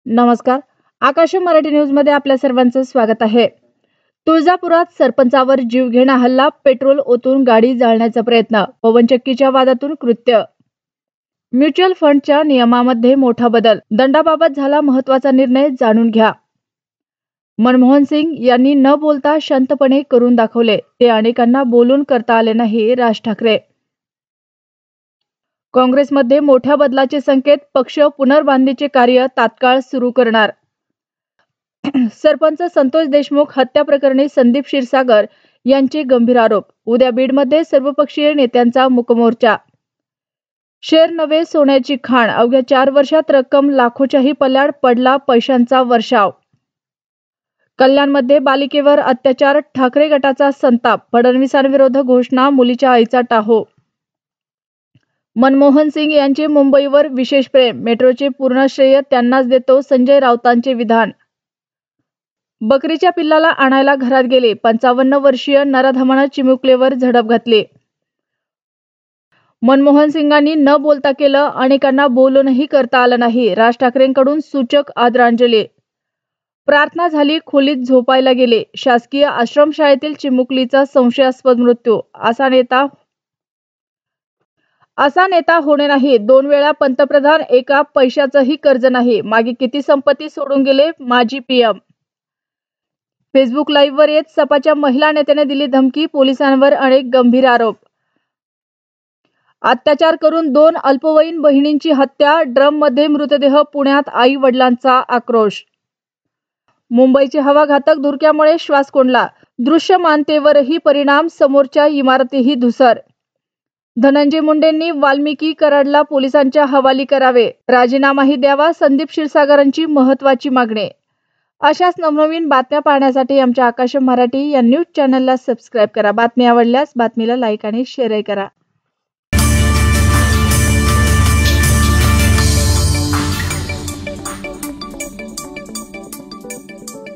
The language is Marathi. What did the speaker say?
नमस्कार. आकाश मराठी न्यूज मध्ये आपल्या सर्वांचं स्वागत आहे. तुळजापुरात सरपंचावर जीवघेणा हल्ला, पेट्रोल ओतून गाडी जाळण्याचा प्रयत्न, पवनचक्कीच्या वादातून कृत्य. म्युच्युअल फंडच्या नियमामध्ये मोठा बदल, दंडाबाबत झाला महत्त्वाचा निर्णय, जाणून घ्या. मनमोहन सिंग यांनी न बोलता शांतपणे करून दाखवले, ते अनेकांना बोलून करता आले नाही. राज ठाकरे. काँग्रेसमध्ये मोठ्या बदलाचे संकेत, पक्ष पुनर्बांधणीचे कार्य तात्काळ सुरू करणार. सरपंच संतोष देशमुख हत्या प्रकरणी संदीप क्षीरसागर यांचे गंभीर आरोप, उद्या बीडमध्ये सर्वपक्षीय नेत्यांचा मूकमोर्चा. शेर नवे सोन्याची खाण, अवघ्या 4 वर्षात रक्कम लाखोच्याही पल्याड, पडला पैशांचा वर्षाव. कल्याणमध्ये बालिकेवर अत्याचार, ठाकरे गटाचा संताप, फडणवीसांविरोधात घोषणा, मुलीच्या आईचा टाहो. मनमोहन सिंग यांचे मुंबईवर विशेष प्रेम, मेट्रोचे पूर्ण श्रेय त्यांनाच देतो, संजय राऊतांचे विधान. बकरीच्या पिल्लाला आणायला घरात गेले, 55 वर्षीय नराधमानं चिमुकलेवर झडप घातली. मनमोहन सिंगांनी न बोलता केलं, अनेकांना बोलूनही करता आलं नाही. राज ठाकरेंकडून सूचक आदरांजली. प्रार्थना झाली, खोलीत झोपायला गेले, शासकीय आश्रमशाळेतील चिमुकलीचा संशयास्पद मृत्यू. असा नेता होणे नाही. 2 वेळा पंतप्रधान, एका पैशाचंही कर्ज नाही. मागे किती संपत्ती सोडून गेले माजी पीएम. फेसबुक लाईव्हवर येत सपाच्या महिला नेत्याने दिली धमकी, पोलिसांवर अनेक गंभीर आरोप. अत्याचार करून 2 अल्पवयीन बहिणींची हत्या, ड्रममध्ये मृतदेह, पुण्यात आई वडिलांचा आक्रोश. मुंबईची हवा घातक धुरक्यामुळे श्वास कोंडला, दृश्यमानतेवरही परिणाम, समोरच्या इमारतीही धुसर. धनंजय मुंडेंनी वाल्मिकी कराडला पोलिसांच्या हवाली करावे, राजीनामाही द्यावा, संदीप क्षीरसागरांची महत्त्वाची मागणी. अशाच नवनवीन बातम्या पाहण्यासाठी आमच्या आकाश मराठी या न्यूज चॅनलला सबस्क्राईब करा. बातमी आवडल्यास बातमीला लाईक आणि शेअर करा.